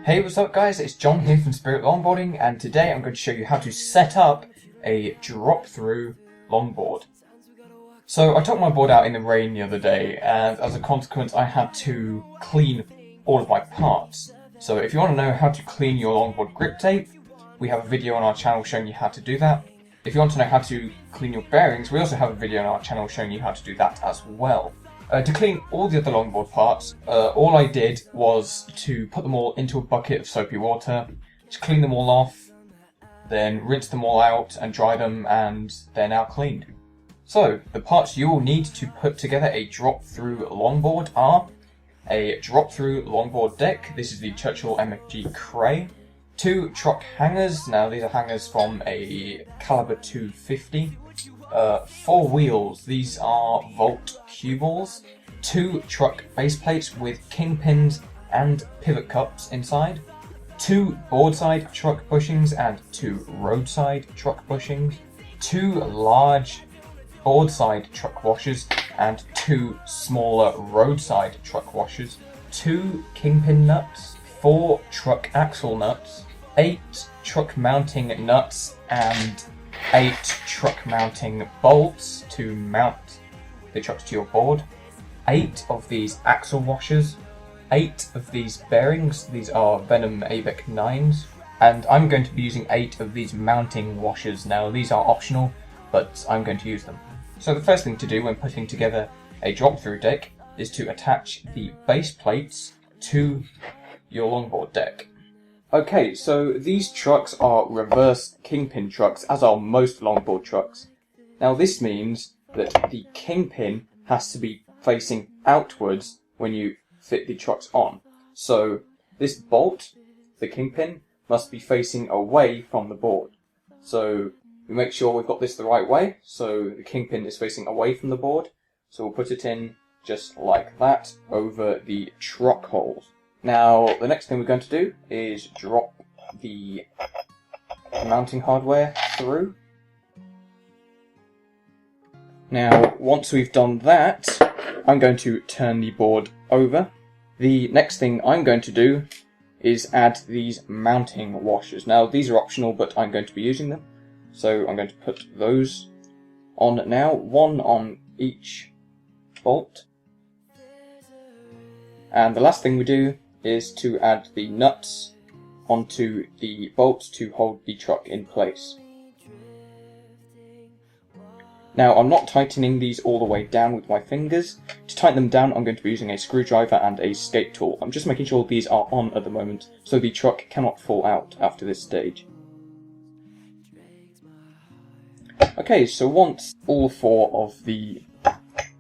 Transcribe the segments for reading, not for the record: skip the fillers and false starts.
Hey, what's up guys, it's John here from Spirit Longboarding, and today I'm going to show you how to set up a drop-through longboard. So I took my board out in the rain the other day, and as a consequence I had to clean all of my parts. So if you want to know how to clean your longboard grip tape, we have a video on our channel showing you how to do that. If you want to know how to clean your bearings, we also have a video on our channel showing you how to do that as well. To clean all the other longboard parts, all I did was to put them all into a bucket of soapy water, to clean them all off, then rinse them all out and dry them, and they're now cleaned. So, the parts you will need to put together a drop-through longboard are a drop-through longboard deck. This is the Churchill MFG Cray. 2 truck hangers. Now these are hangers from a caliber 250. 4 wheels. These are Volt cue balls. 2 truck base plates with kingpins and pivot cups inside. 2 boardside truck bushings and 2 roadside truck bushings. 2 large boardside truck washers and 2 smaller roadside truck washers. 2 kingpin nuts. 4 truck axle nuts. 8 truck mounting nuts and 8 truck mounting bolts to mount the trucks to your board. 8 of these axle washers. 8 of these bearings. These are Venom ABEC 9s. And I'm going to be using 8 of these mounting washers. Now these are optional, but I'm going to use them. So the first thing to do when putting together a drop-through deck is to attach the base plates to your longboard deck. Okay, so these trucks are reverse kingpin trucks, as are most longboard trucks. Now this means that the kingpin has to be facing outwards when you fit the trucks on. So this bolt, the kingpin, must be facing away from the board. So we make sure we've got this the right way, so the kingpin is facing away from the board. So we'll put it in just like that over the truck holes. Now, the next thing we're going to do is drop the mounting hardware through. Now, once we've done that, I'm going to turn the board over. The next thing I'm going to do is add these mounting washers. Now, these are optional, but I'm going to be using them. So I'm going to put those on now, 1 on each bolt. And the last thing we do is to add the nuts onto the bolts to hold the truck in place. Now I'm not tightening these all the way down with my fingers. To tighten them down I'm going to be using a screwdriver and a skate tool. I'm just making sure these are on at the moment so the truck cannot fall out after this stage. Okay, so once all 4 of the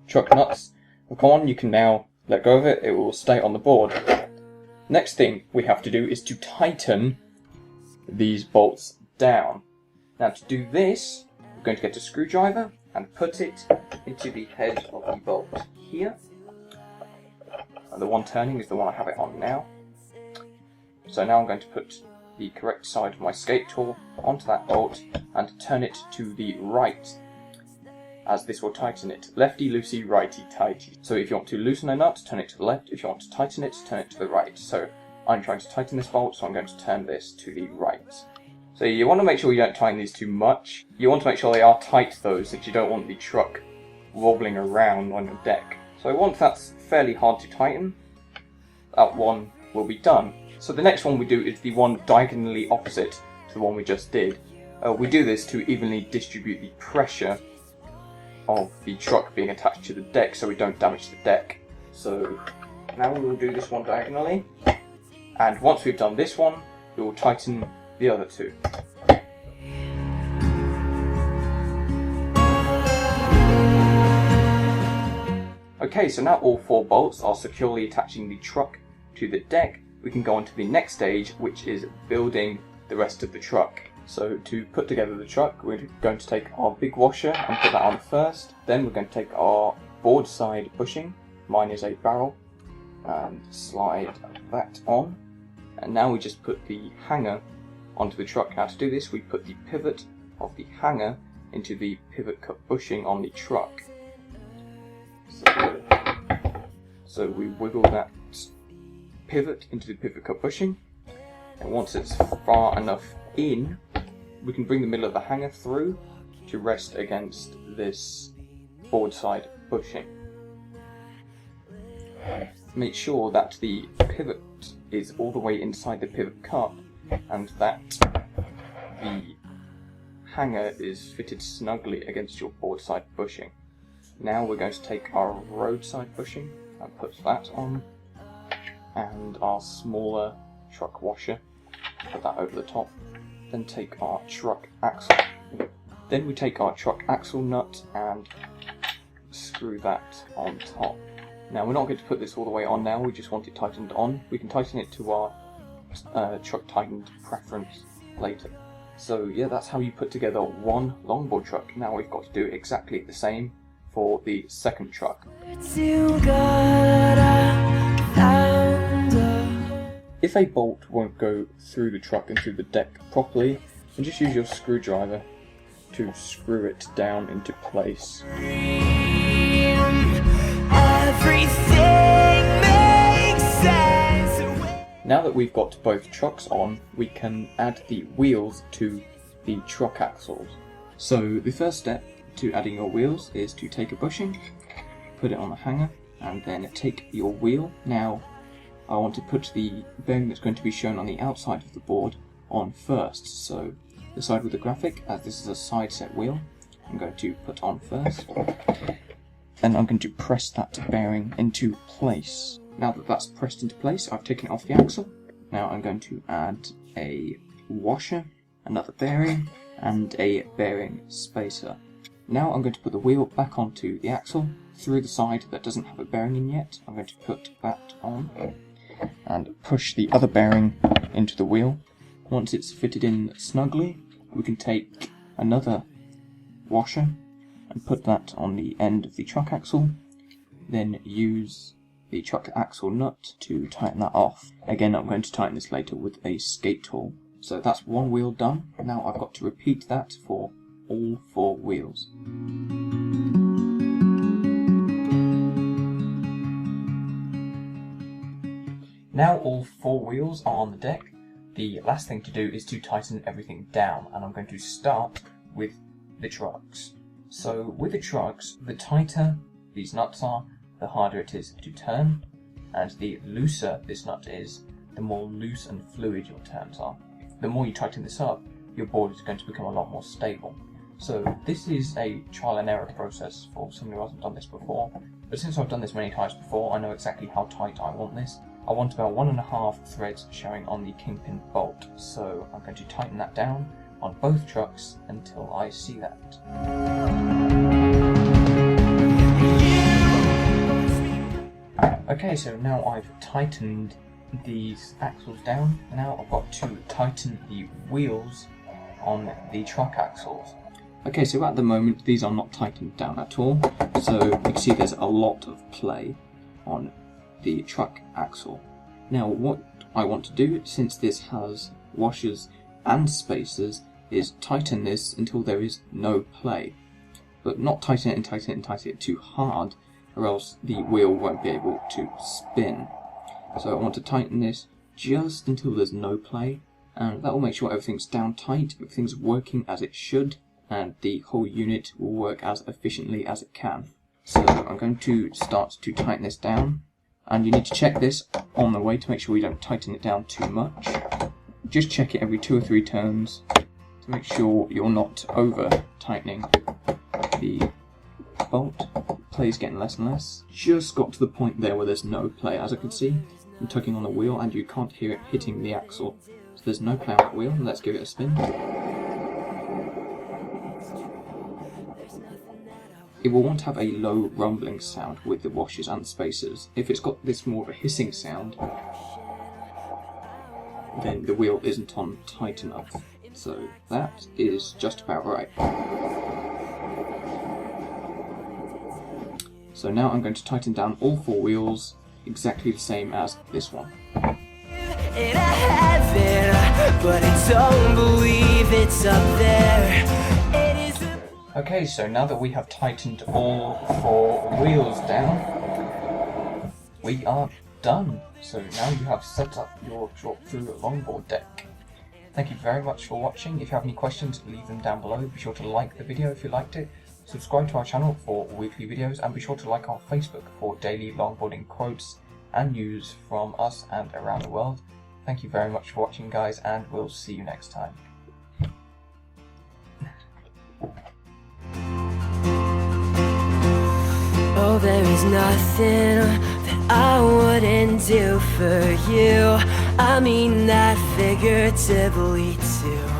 truck nuts have come on, you can now let go of it. It will stay on the board. Next thing we have to do is to tighten these bolts down. Now to do this, we're going to get a screwdriver and put it into the head of the bolt here. And the one turning is the one I have it on now. So now I'm going to put the correct side of my skate tool onto that bolt and turn it to the right, as this will tighten it. Lefty loosey, righty tighty. So if you want to loosen a nut, turn it to the left. If you want to tighten it, turn it to the right. So I'm trying to tighten this bolt, so I'm going to turn this to the right. So you want to make sure you don't tighten these too much. You want to make sure they are tight though, since you don't want the truck wobbling around on your deck. So once that's fairly hard to tighten, that one will be done. So the next one we do is the one diagonally opposite to the one we just did. We do this to evenly distribute the pressure of the truck being attached to the deck so we don't damage the deck. So now we will do this one diagonally, and once we've done this one we will tighten the other 2. Okay, so now all 4 bolts are securely attaching the truck to the deck. We can go on to the next stage, which is building the rest of the truck. So to put together the truck, we're going to take our big washer and put that on first. Then we're going to take our board side bushing, mine is a barrel, and slide that on. And now we just put the hanger onto the truck. Now to do this, we put the pivot of the hanger into the pivot cup bushing on the truck. So we wiggle that pivot into the pivot cup bushing, And once it's far enough in, we can bring the middle of the hanger through to rest against this board side bushing. Make sure that the pivot is all the way inside the pivot cup and that the hanger is fitted snugly against your board side bushing. Now we're going to take our roadside bushing and put that on, and our smaller truck washer, put that over the top. Then take our truck axle. Then we take our truck axle nut and screw that on top. Now we're not going to put this all the way on now, we just want it tightened on. We can tighten it to our truck tightened preference later. So yeah, that's how you put together one longboard truck. Now we've got to do exactly the same for the second truck. If a bolt won't go through the truck and through the deck properly, then just use your screwdriver to screw it down into place. Now that we've got both trucks on, we can add the wheels to the truck axles. So the first step to adding your wheels is to take a bushing, put it on the hanger, and then take your wheel. Now I want to put the bearing that's going to be shown on the outside of the board on first. So the side with the graphic, as this is a side set wheel, I'm going to put on first. Then I'm going to press that bearing into place. Now that that's pressed into place, I've taken it off the axle. Now I'm going to add a washer, another bearing, and a bearing spacer. Now I'm going to put the wheel back onto the axle through the side that doesn't have a bearing in yet. I'm going to put that on and push the other bearing into the wheel. Once it's fitted in snugly, we can take another washer and put that on the end of the truck axle. Then use the truck axle nut to tighten that off. Again, I'm going to tighten this later with a skate tool. So that's one wheel done. Now I've got to repeat that for all four wheels. Now all four wheels are on the deck. The last thing to do is to tighten everything down, and I'm going to start with the trucks. So with the trucks, the tighter these nuts are, the harder it is to turn, and the looser this nut is, the more loose and fluid your turns are. The more you tighten this up, your board is going to become a lot more stable. So this is a trial and error process for someone who hasn't done this before, but since I've done this many times before, I know exactly how tight I want this. I want about 1.5 threads showing on the kingpin bolt, so I'm going to tighten that down on both trucks until I see that. Okay, so now I've tightened these axles down. Now I've got to tighten the wheels on the truck axles. Okay, so at the moment these are not tightened down at all, so you can see there's a lot of play on the truck axle. Now what I want to do, since this has washers and spacers, is tighten this until there is no play. But not tighten it and tighten it and tighten it too hard, or else the wheel won't be able to spin. So I want to tighten this just until there's no play, and that will make sure everything's down tight, everything's working as it should, and the whole unit will work as efficiently as it can. So I'm going to start to tighten this down, and you need to check this on the way to make sure you don't tighten it down too much. Just check it every 2 or 3 turns to make sure you're not over tightening the bolt. The play's getting less and less. Just got to the point there where there's no play, as I can see. I'm tugging on the wheel and you can't hear it hitting the axle. So there's no play on that wheel. Let's give it a spin. It will want to have a low rumbling sound with the washers and spacers. If it's got this more of a hissing sound, then the wheel isn't on tight enough. So that is just about right. So now I'm going to tighten down all 4 wheels exactly the same as this one. Okay, so now that we have tightened all 4 wheels down, we are done. So now you have set up your drop-through longboard deck. Thank you very much for watching. If you have any questions, leave them down below. Be sure to like the video if you liked it. Subscribe to our channel for weekly videos, and be sure to like our Facebook for daily longboarding quotes and news from us and around the world. Thank you very much for watching, guys, and we'll see you next time. Oh, there is nothing that I wouldn't do for you. I mean that figuratively too.